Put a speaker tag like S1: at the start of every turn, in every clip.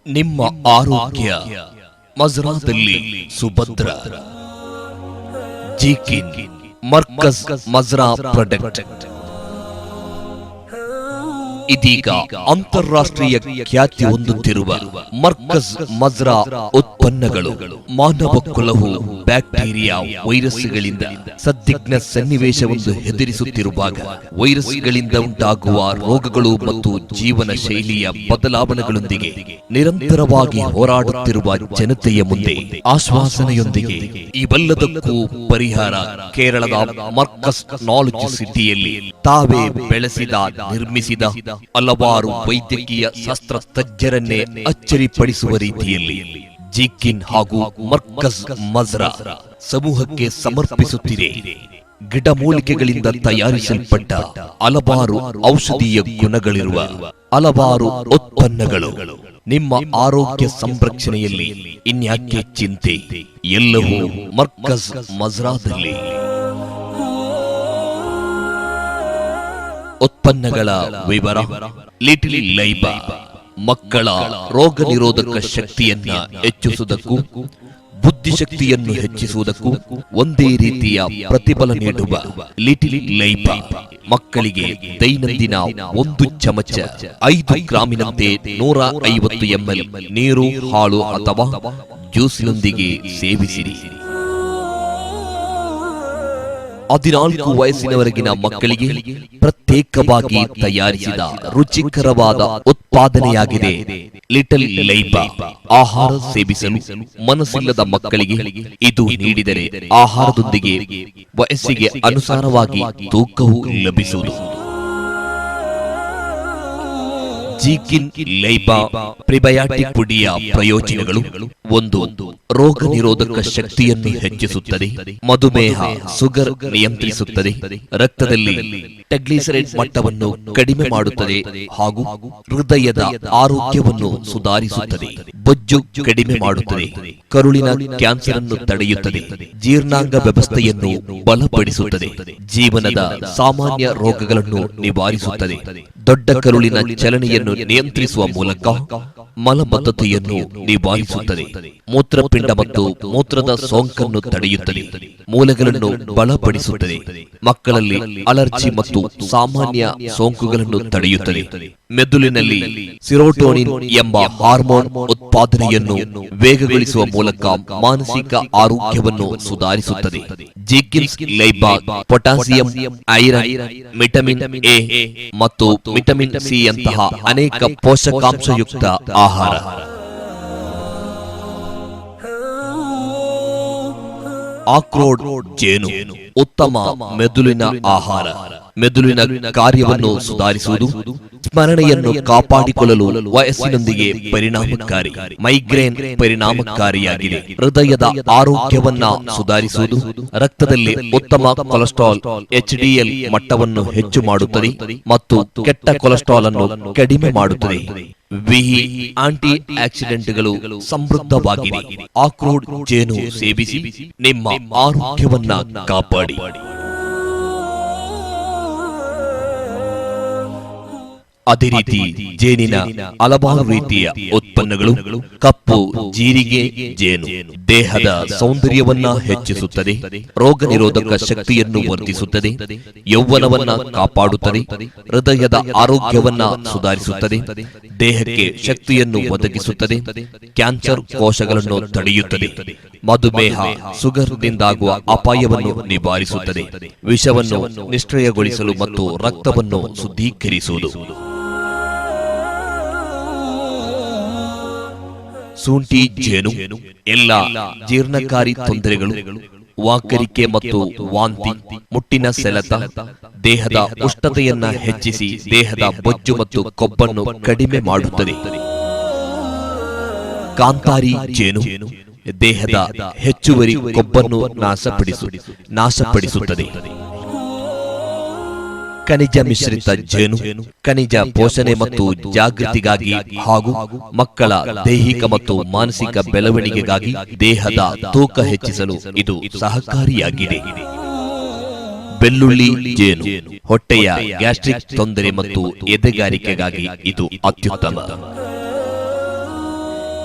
S1: ನಿಮ್ಮ ಆರೋಗ್ಯ ಮಜ್ರಾದಲ್ಲಿ ಸುಭದ್ರ. ಜಿಕಿನ್ ಮರ್ಕಜ್ ಮಜ್ರಾ ಪ್ರಾಡಕ್ಟ್ ಇದೀಗ ಅಂತಾರಾಷ್ಟ್ರೀಯ ಖ್ಯಾತಿ ಹೊಂದುತ್ತಿರುವ ಮರ್ಕಜ್ ಮಜ್ರಾ ಉತ್ಪನ್ನಗಳು ಮಾನವ ಕುಲವು ಬ್ಯಾಕ್ಟೀರಿಯಾ ವೈರಸ್ಗಳಿಂದ ಸಂದಿಗ್ಧ ಸನ್ನಿವೇಶವೊಂದು ಎದುರಿಸುತ್ತಿರುವಾಗ ವೈರಸ್ಗಳಿಂದ ಉಂಟಾಗುವ ರೋಗಗಳು ಮತ್ತು ಜೀವನ ಶೈಲಿಯ ಬದಲಾವಣೆಗಳೊಂದಿಗೆ ನಿರಂತರವಾಗಿ ಹೋರಾಡುತ್ತಿರುವ ಜನತೆಯ ಮುಂದೆ ಆಶ್ವಾಸನೆಯೊಂದಿಗೆ ಇವೆಲ್ಲದಕ್ಕೂ ಪರಿಹಾರ ಕೇರಳದ ಮರ್ಕಜ್ ನಾಲೆಡ್ಜ್ ಸಿಟಿಯಲ್ಲಿ ತಾವೇ ಬೆಳೆಸಿದ ನಿರ್ಮಿಸಿದ ಹಲವಾರು ವೈದ್ಯಕೀಯ ಶಸ್ತ್ರತಜ್ಞರನ್ನೇ ಅಚ್ಚರಿಪಡಿಸುವ ರೀತಿಯಲ್ಲಿ ಜಿಕಿನ್ ಹಾಗೂ ಮರ್ಕಜ್ ಮಜ್ರಾ ಸಮೂಹಕ್ಕೆ ಸಮರ್ಪಿಸುತ್ತಿದೆ. ಗಿಡಮೂಲಿಕೆಗಳಿಂದ ತಯಾರಿಸಲ್ಪಟ್ಟ ಹಲವಾರು ಔಷಧೀಯ ಗುಣಗಳಿರುವ ಹಲವಾರು ಉತ್ಪನ್ನಗಳು. ನಿಮ್ಮ ಆರೋಗ್ಯ ಸಂರಕ್ಷಣೆಯಲ್ಲಿ ಇನ್ಯಾಕೆ ಚಿಂತೆ, ಎಲ್ಲವೂ ಮರ್ಕಜ್ ಮಜ್ರಾದಲ್ಲಿ. ಉತ್ಪನ್ನಗಳ ವಿವರ: ಲಿಟಿಲ್ ಲೈಬಾ ಮಕ್ಕಳ ರೋಗ ನಿರೋಧಕ ಶಕ್ತಿಯನ್ನ ಹೆಚ್ಚಿಸುವುದಕ್ಕೂ ಬುದ್ಧಿಶಕ್ತಿಯನ್ನು ಹೆಚ್ಚಿಸುವುದಕ್ಕೂ ಒಂದೇ ರೀತಿಯ ಪ್ರತಿಫಲ ನೀಡುವ ಲಿಟಿಲ್ ಲೈಬಾ ಮಕ್ಕಳಿಗೆ ದೈನಂದಿನ 1 ಚಮಚ 5 ಗ್ರಾಮಿನಂತೆ 150 ml ನೀರು, ಹಾಲು ಅಥವಾ ಜ್ಯೂಸ್ನೊಂದಿಗೆ ಸೇವಿಸಿರಿ. 14 ವಯಸ್ಸಿನವರೆಗಿನ ಮಕ್ಕಳಿಗೆ ಪ್ರತ್ಯೇಕವಾಗಿ ತಯಾರಿಸಿದ ರುಚಿಕರವಾದ ಉತ್ಪಾದನೆಯಾಗಿದೆ ಲಿಟಲ್ ಲೈಬಾ. ಆಹಾರ ಸೇವಿಸಲು ಮನಸ್ಸಿಲ್ಲದ ಮಕ್ಕಳಿಗೆ ಇದು ನೀಡಿದರೆ ಆಹಾರದೊಂದಿಗೆ ವಯಸ್ಸಿಗೆ ಅನುಸಾರವಾಗಿ ತೂಕವು ಲಭಿಸುವುದು. ಜಿಕಿನ್ ಲೈಬಾ ಪ್ರಿಬಯಾಟಿಕ್ ಪುಡಿಯ ಪ್ರಯೋಜನಗಳು: 1. ರೋಗ ನಿರೋಧಕ ಶಕ್ತಿಯನ್ನು ಹೆಚ್ಚಿಸುತ್ತದೆ. ಮಧುಮೇಹ ಶುಗರ್ ನಿಯಂತ್ರಿಸುತ್ತದೆ. ರಕ್ತದಲ್ಲಿ ಟ್ರೈಗ್ಲಿಸರೈಡ್ ಮಟ್ಟವನ್ನು ಕಡಿಮೆ ಮಾಡುತ್ತದೆ ಹಾಗೂ ಹೃದಯದ ಆರೋಗ್ಯವನ್ನು ಸುಧಾರಿಸುತ್ತದೆ. ಬೊಜ್ಜು ಕಡಿಮೆ ಮಾಡುತ್ತದೆ. ಕರುಳಿನ ಕ್ಯಾನ್ಸರ್ ಅನ್ನು ತಡೆಯುತ್ತದೆ. ಜೀರ್ಣಾಂಗ ವ್ಯವಸ್ಥೆಯನ್ನು ಬಲಪಡಿಸುತ್ತದೆ. ಜೀವನದ ಸಾಮಾನ್ಯ ರೋಗಗಳನ್ನು ನಿವಾರಿಸುತ್ತದೆ. ದೊಡ್ಡ ಕರುಳಿನ ಚಲನೆಯನ್ನು ನಿಯಂತ್ರಿಸುವ ಮೂಲಕ ಮಲಬದ್ಧತೆಯನ್ನು ನಿವಾರಿಸುತ್ತದೆ. ಮೂತ್ರಪಿಂಡ ಮತ್ತು ಮೂತ್ರದ ಸೋಂಕನ್ನು ತಡೆಯುತ್ತದೆ. ಮೂಳೆಗಳನ್ನು ಬಲಪಡಿಸುತ್ತದೆ. ಮಕ್ಕಳಲ್ಲಿ ಅಲರ್ಜಿ ಮತ್ತು ಸಾಮಾನ್ಯ ಸೋಂಕುಗಳನ್ನು ತಡೆಯುತ್ತದೆ. ಮೆದುಳಿನಲ್ಲಿ ಸಿರೋಟೋನಿನ್ ಎಂಬ ಹಾರ್ಮೋನ್ ಉತ್ಪಾದನೆಯನ್ನು ವೇಗಗೊಳಿಸುವ ಮೂಲಕ ಮಾನಸಿಕ ಆರೋಗ್ಯವನ್ನು ಸುಧಾರಿಸುತ್ತದೆ. ಜಿಕಿನ್ ಲೈಬಾ ಪೊಟ್ಯಾಸಿಯಂ, ಐರನ್, ವಿಟಮಿನ್ ಎ ಮತ್ತು ವಿಟಮಿನ್ ಸಿ ಯಂತಹ ಅನೇಕ ಪೋಷಕಾಂಶಯುಕ್ತ ಆಹಾರ. ಆಕ್ರೋಡ್ ಜೇನು ಉತ್ತಮ ಮೆದುಳಿನ ಆಹಾರ. ಮೆದುಳಿನ ಕಾರ್ಯವನ್ನು ಸುಧಾರಿಸುವುದು, ಸ್ಮರಣೆಯನ್ನು ಕಾಪಾಡಿಕೊಳ್ಳಲು ವಯಸ್ಸಿನೊಂದಿಗೆ ಪರಿಣಾಮಕಾರಿ. ಮೈಗ್ರೇನ್ ಪರಿಣಾಮಕಾರಿಯಾಗಿದೆ. ಹೃದಯದ ಆರೋಗ್ಯವನ್ನ ಸುಧಾರಿಸುವುದು, ರಕ್ತದಲ್ಲಿ ಉತ್ತಮ ಕೊಲೆಸ್ಟ್ರಾಲ್ HDL ಮಟ್ಟವನ್ನು ಹೆಚ್ಚು ಮಾಡುತ್ತದೆ ಮತ್ತು ಕೆಟ್ಟ ಕೊಲೆಸ್ಟ್ರಾಲ್ ಅನ್ನು ಕಡಿಮೆ ಮಾಡುತ್ತದೆ. ವಿಹಿ ಆಂಟಿ ಆಕ್ಸಿಡೆಂಟ್ಗಳು ಸಮೃದ್ಧವಾಗಿದೆ. ಆಕ್ರೋಡ್ ಜೇನು ಸೇವಿಸಿ ನಿಮ್ಮ ಆರೋಗ್ಯವನ್ನ ಕಾಪಾಡಿ. ಅದೇ ರೀತಿ ಜೇನಿನ ಹಲವಾರು ರೀತಿಯ ಉತ್ಪನ್ನಗಳು. ಕಪ್ಪು ಜೀರಿಗೆ ಜೇನು ದೇಹದ ಸೌಂದರ್ಯವನ್ನ ಹೆಚ್ಚಿಸುತ್ತದೆ. ರೋಗ ನಿರೋಧಕ ಶಕ್ತಿಯನ್ನು ವರ್ಧಿಸುತ್ತದೆ. ಯೌವನವನ್ನ ಕಾಪಾಡುತ್ತದೆ. ಹೃದಯದ ಆರೋಗ್ಯವನ್ನ ಸುಧಾರಿಸುತ್ತದೆ. ದೇಹಕ್ಕೆ ಶಕ್ತಿಯನ್ನು ಒದಗಿಸುತ್ತದೆ. ಕ್ಯಾನ್ಸರ್ ಕೋಶಗಳನ್ನು ತಡೆಯುತ್ತದೆ. ಮಧುಮೇಹ ಶುಗರ್ನಿಂದಾಗುವ ಅಪಾಯವನ್ನು ನಿವಾರಿಸುತ್ತದೆ. ವಿಷವನ್ನು ನಿಷ್ಕ್ರಿಯಗೊಳಿಸಲು ಮತ್ತು ರಕ್ತವನ್ನು ಶುದ್ಧೀಕರಿಸುವುದು. ಶುಂಠಿ ಜೇನು ಎಲ್ಲ ಜೀರ್ಣಕಾರಿ ತೊಂದರೆಗಳು, ವಾಕರಿಕೆ ಮತ್ತು ವಾಂತಿ, ಮುಟ್ಟಿನ ಸೆಳೆತ, ದೇಹದ ಉಷ್ಣತೆಯನ್ನ ಹೆಚ್ಚಿಸಿ ದೇಹದ ಬೊಜ್ಜು ಮತ್ತು ಕೊಬ್ಬನ್ನು ಕಡಿಮೆ ಮಾಡುತ್ತದೆ. ಕಾಂತಾರಿ ಜೇನು ದೇಹದ ಹೆಚ್ಚುವರಿ ಕೊಬ್ಬನ್ನು ನಾಶಪಡಿಸುತ್ತದೆ. ಖನಿಜ ಮಿಶ್ರಿತ ಜೇನು ಖನಿಜ ಪೋಷಣೆ ಮತ್ತು ಜಾಗೃತಿಗಾಗಿ ಹಾಗೂ ಮಕ್ಕಳ ದೈಹಿಕ ಮತ್ತು ಮಾನಸಿಕ ಬೆಳವಣಿಗೆಗಾಗಿ ದೇಹದ ತೂಕ ಹೆಚ್ಚಿಸಲು ಇದು ಸಹಕಾರಿಯಾಗಿದೆ. ಬೆಳ್ಳುಳ್ಳಿ ಜೇನು ಹೊಟ್ಟೆಯ ಗ್ಯಾಸ್ಟ್ರಿಕ್ ತೊಂದರೆ ಮತ್ತು ಎದೆಗಾರಿಕೆಗಾಗಿ ಇದು ಅತ್ಯುತ್ತಮ.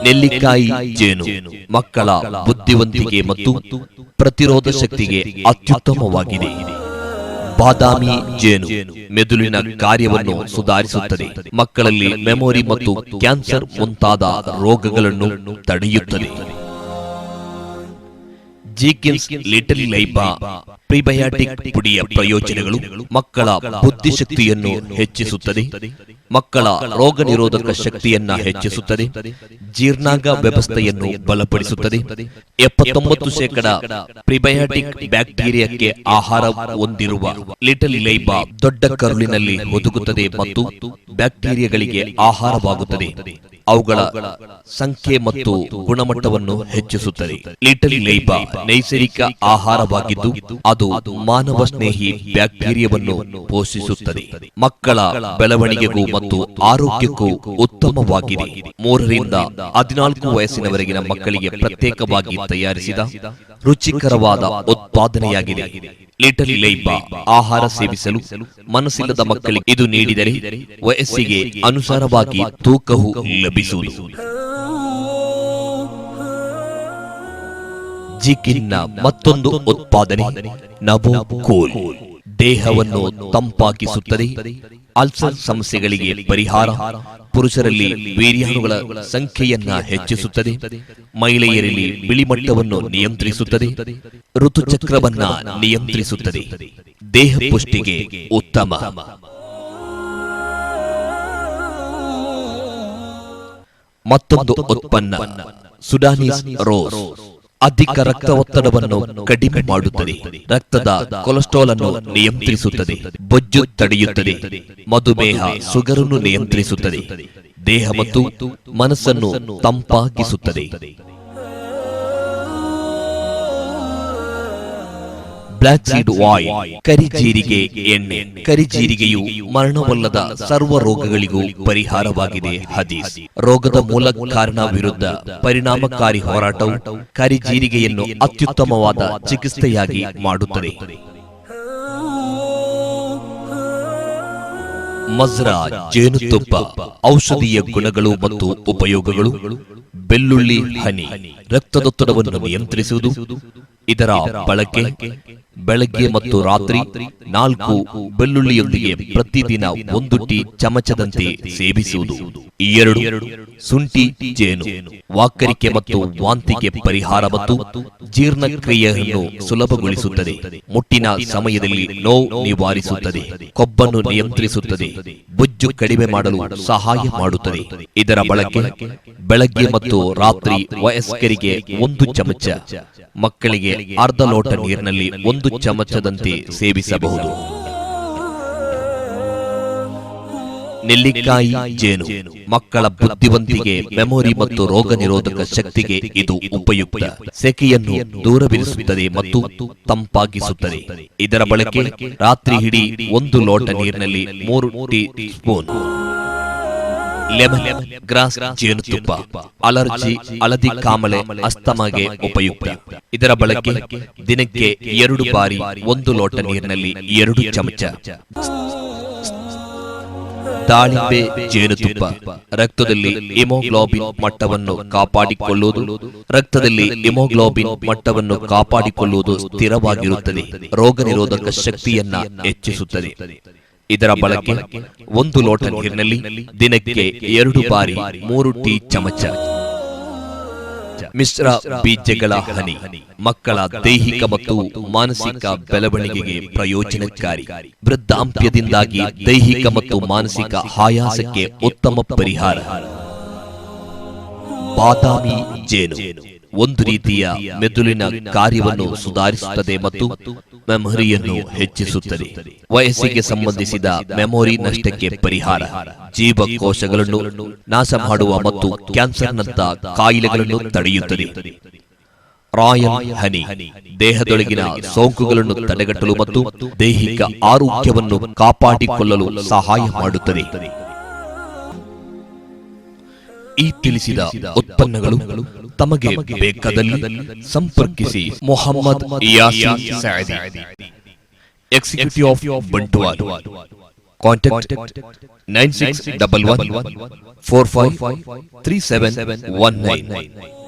S1: ನೆಲ್ಲಿಕಾಯಿ ಜೇನು ಮಕ್ಕಳ ಬುದ್ಧಿವಂತಿಕೆ ಮತ್ತು ಪ್ರತಿರೋಧ ಶಕ್ತಿಗೆ ಅತ್ಯುತ್ತಮವಾಗಿದೆ. ಬಾದಾಮಿ ಜೇನು ಮೆದುಳಿನ ಕಾರ್ಯವನ್ನು ಸುಧಾರಿಸುತ್ತದೆ, ಮಕ್ಕಳಲ್ಲಿ ಮೆಮೊರಿ ಮತ್ತು ಕ್ಯಾನ್ಸರ್ ಮುಂತಾದ ರೋಗಗಳನ್ನು ತಡೆಯುತ್ತದೆ. ಜೀಕಿನ್ಸ್ ಲಿಟಲ್ ಲೈಬಾ ಪ್ರಿಬಯಾಟಿಕ್ ಪುಡಿಯ ಪ್ರಯೋಜನಗಳು ಮಕ್ಕಳ ಬುದ್ಧಿಶಕ್ತಿಯನ್ನು ಹೆಚ್ಚಿಸುತ್ತದೆ, ಮಕ್ಕಳ ರೋಗ ನಿರೋಧಕ ಶಕ್ತಿಯನ್ನ ಹೆಚ್ಚಿಸುತ್ತದೆ, ಜೀರ್ಣಾಂಗ ವ್ಯವಸ್ಥೆಯನ್ನು ಬಲಪಡಿಸುತ್ತದೆ. 79% ಪ್ರಿಬಯಾಟಿಕ್ ಬ್ಯಾಕ್ಟೀರಿಯಾಕ್ಕೆ ಆಹಾರ ಹೊಂದಿರುವ ಲಿಟಲ್ ಲೈಬಾ ದೊಡ್ಡ ಕರುಳಿನಲ್ಲಿ ಒದಗುತ್ತದೆ ಮತ್ತು ಬ್ಯಾಕ್ಟೀರಿಯಾಗಳಿಗೆ ಆಹಾರವಾಗುತ್ತದೆ. ಅವುಗಳ ಸಂಖ್ಯೆ ಮತ್ತು ಗುಣಮಟ್ಟವನ್ನು ಹೆಚ್ಚಿಸುತ್ತದೆ. ಲಿಟಲ್ ಲೈಬಾ ನೈಸರ್ಗಿಕ ಆಹಾರವಾಗಿದ್ದು ಅದು ಮಾನವ ಸ್ನೇಹಿ ಬ್ಯಾಕ್ಟೀರಿಯಾವನ್ನು ಪೋಷಿಸುತ್ತದೆ. ಮಕ್ಕಳ ಬೆಳವಣಿಗೆಗೂ ಮತ್ತು ಆರೋಗ್ಯಕ್ಕೂ ಉತ್ತಮವಾಗಿದೆ. 3 ರಿಂದ 14 ವಯಸ್ಸಿನವರೆಗಿನ ಮಕ್ಕಳಿಗೆ ಪ್ರತ್ಯೇಕವಾಗಿ ತಯಾರಿಸಿದ ರುಚಿಕರವಾದ ಉತ್ಪಾದನೆಯಾಗಿದೆ. ಲಿಟಲ್ ಲೈಬಾ ಆಹಾರ ಸೇವಿಸಲು ಮನಸ್ಸಿಲ್ಲದ ಮಕ್ಕಳಿಗೆ ಇದು ನೀಡಿದರೆ ವಯಸ್ಸಿಗೆ ಅನುಸಾರವಾಗಿ ತೂಕವು ಲಭಿಸುವುದು. ಜಿಕಿನ್ನ ಮತ್ತೊಂದು ಉತ್ಪಾದನೆ ನಬೋಕೋಲ್ ದೇಹವನ್ನು ತಂಪಾಗಿಸುತ್ತದೆ, ಅಲ್ಸರ್ ಸಮಸ್ಯೆಗಳಿಗೆ ಪರಿಹಾರ, ಪುರುಷರಲ್ಲಿ ವೀರ್ಯಾಣುಗಳ ಸಂಖ್ಯೆಯನ್ನ ಹೆಚ್ಚಿಸುತ್ತದೆ, ಮಹಿಳೆಯರಲ್ಲಿ ಬಿಳಿಮಟ್ಟವನ್ನು ನಿಯಂತ್ರಿಸುತ್ತದೆ, ಋತುಚಕ್ರವನ್ನ ನಿಯಂತ್ರಿಸುತ್ತದೆ, ದೇಹ ಪುಷ್ಟಿಗೆ ಉತ್ತಮ. ಮತ್ತೊಂದು ಉತ್ಪನ್ನ ಸುಡಾನೀಸ್ ರೋಸ್ ಅಧಿಕ ರಕ್ತ ಒತ್ತಡವನ್ನು ಕಡಿಮೆ ಮಾಡುತ್ತದೆ, ರಕ್ತದ ಕೊಲೆಸ್ಟ್ರಾಲ್ ಅನ್ನು ನಿಯಂತ್ರಿಸುತ್ತದೆ, ಬೊಜ್ಜು ತಡೆಯುತ್ತದೆ, ಮಧುಮೇಹ ಶುಗರನ್ನು ನಿಯಂತ್ರಿಸುತ್ತದೆ, ದೇಹ ಮತ್ತು ಮನಸ್ಸನ್ನು ತಂಪಾಗಿಸುತ್ತದೆ. ಬ್ಲಾಕ್ ಸೀಡ್ ಆಯಿಲ್ ಕರಿಜೀರಿಗೆ ಎಣ್ಣೆ ಕರಿಜೀರಿಗೆಯು ಮರಣವಲ್ಲದ ಸರ್ವ ರೋಗಗಳಿಗೂ ಪರಿಹಾರವಾಗಿದೆ. ಹದೀಸ್ ರೋಗದ ಮೂಲ ಕಾರಣ ವಿರುದ್ಧ ಪರಿಣಾಮಕಾರಿ ಹೋರಾಟವು ಕರಿಜೀರಿಗೆಯನ್ನು ಅತ್ಯುತ್ತಮವಾದ ಚಿಕಿತ್ಸೆಯಾಗಿ ಮಾಡುತ್ತದೆ. ಮಜ್ರಾ ಜೇನುತುಪ್ಪ ಔಷಧೀಯ ಗುಣಗಳು ಮತ್ತು ಉಪಯೋಗಗಳು. ಬೆಳ್ಳುಳ್ಳಿ ಹನಿ ರಕ್ತದೊತ್ತಡವನ್ನು ನಿಯಂತ್ರಿಸುವುದು. ಇದರ ಬಳಕೆ ಬೆಳಗ್ಗೆ ಮತ್ತು ರಾತ್ರಿ 4 ಬೆಳ್ಳುಳ್ಳಿಯೊಂದಿಗೆ ಪ್ರತಿದಿನ 1 ಟೀ ಚಮಚದಂತೆ ಸೇವಿಸುವುದು. 2 ಶುಂಠಿ ಜೇನು ವಾಕರಿಕೆ ಮತ್ತು ವಾಂತಿಗೆ ಪರಿಹಾರ ಮತ್ತು ಜೀರ್ಣಕ್ರಿಯೆಯನ್ನು ಸುಲಭಗೊಳಿಸುತ್ತದೆ, ಮುಟ್ಟಿನ ಸಮಯದಲ್ಲಿ ನೋವು ನಿವಾರಿಸುತ್ತದೆ, ಕೊಬ್ಬನ್ನು ನಿಯಂತ್ರಿಸುತ್ತದೆ, ಬೊಜ್ಜು ಕಡಿಮೆ ಮಾಡಲು ಸಹಾಯ ಮಾಡುತ್ತದೆ. ಇದರ ಬಳಕೆ ಬೆಳಗ್ಗೆ ಮತ್ತು ರಾತ್ರಿ ವಯಸ್ಕರಿಗೆ 1 ಚಮಚ, ಮಕ್ಕಳಿಗೆ ಅರ್ಧ ಲೋಟ ನೀರಿನಲ್ಲಿ 1 ಚಮಚದಂತೆ ಸೇವಿಸಬಹುದು. ನೆಲ್ಲಿಕಾಯಿ ಜೇನು ಮಕ್ಕಳ ಬುದ್ಧಿವಂತಿಕೆ, ಮೆಮೊರಿ ಮತ್ತು ರೋಗ ನಿರೋಧಕ ಶಕ್ತಿಗೆ ಇದು ಉಪಯುಕ್ತ. ಸೆಕೆಯನ್ನು ದೂರವಿರಿಸುತ್ತದೆ ಮತ್ತು ತಂಪಾಗಿಸುತ್ತದೆ. ಇದರ ಬಳಕೆ ರಾತ್ರಿ ಇಡೀ 1 ಲೋಟ ನೀರಿನಲ್ಲಿ 3 ಟೀ ಸ್ಪೂನ್. ಲೆಮನ್ ಗ್ರಾಸ್ ಜೇನುತುಪ್ಪ ಅಲರ್ಜಿ, ಹಳದಿ ಕಾಮಲೆ, ಅಸ್ತಮಾಗೆ ಉಪಯುಕ್ತ. ಇದರ ಬಳಕೆ ದಿನಕ್ಕೆ 2 ಬಾರಿ 1 ಲೋಟ ನೀರಿನಲ್ಲಿ 2 ಚಮಚ. ದಾಳಿಂಬೆ ಜೇನುತುಪ್ಪ ರಕ್ತದಲ್ಲಿ ಹಿಮೋಗ್ಲೋಬಿನ್ ಮಟ್ಟವನ್ನು ಕಾಪಾಡಿಕೊಳ್ಳುವುದು. ರಕ್ತದಲ್ಲಿ ಹಿಮೋಗ್ಲೋಬಿನ್ ಮಟ್ಟವನ್ನು ಕಾಪಾಡಿಕೊಳ್ಳುವುದು ಸ್ಥಿರವಾಗಿರುತ್ತದೆ, ರೋಗ ನಿರೋಧಕ ಶಕ್ತಿಯನ್ನ ಹೆಚ್ಚಿಸುತ್ತದೆ. ಇದರ ಬಳಕೆ 1 ಲೋಟ ನೀರಿನಲ್ಲಿ ದಿನಕ್ಕೆ 2 ಬಾರಿ 3 ಟೀ ಚಮಚ. ಮಿಶ್ರ ಬೀಜಗಳ ಹನಿ ಮಕ್ಕಳ ದೈಹಿಕ ಮತ್ತು ಮಾನಸಿಕ ಬೆಳವಣಿಗೆಗೆ ಪ್ರಯೋಜನಕಾರಿ. ವೃದ್ಧಾಪ್ಯದಿಂದಾಗಿ ದೈಹಿಕ ಮತ್ತು ಮಾನಸಿಕ ಆಯಾಸಕ್ಕೆ ಉತ್ತಮ ಪರಿಹಾರ. ಬಾದಾಮಿ ಜೇನು ಒಂದು ರೀತಿಯ ಮೆದುಳಿನ ಕಾರ್ಯವನ್ನು ಸುಧಾರಿಸುತ್ತದೆ ಮತ್ತು ಮೆಮೊರಿಯನ್ನು ಹೆಚ್ಚಿಸುತ್ತದೆ. ವಯಸ್ಸಿಗೆ ಸಂಬಂಧಿಸಿದ ಮೆಮೊರಿ ನಷ್ಟಕ್ಕೆ ಪರಿಹಾರ, ಜೀವಕೋಶಗಳನ್ನು ನಾಶ ಮಾಡುವ ಮತ್ತು ಕ್ಯಾನ್ಸರ್ನಂತ ಕಾಯಿಲೆಗಳನ್ನು ತಡೆಯುತ್ತದೆ. ರಾಯಲ್ ಹನಿ ದೇಹದೊಳಗಿನ ಸೋಂಕುಗಳನ್ನು ತಡೆಗಟ್ಟಲು ಮತ್ತು ದೈಹಿಕ ಆರೋಗ್ಯವನ್ನು ಕಾಪಾಡಿಕೊಳ್ಳಲು ಸಹಾಯ ಮಾಡುತ್ತದೆ. ಈ ತಿಳಿಸಿದ ಉತ್ಪನ್ನಗಳು ತಮಗೆ ಬೇಕಾದಲ್ಲಿ ಸಂಪರ್ಕಿಸಿ. Mohammed Yaseen Saadi, Executive of Bantuwal. Contact 9611 453719.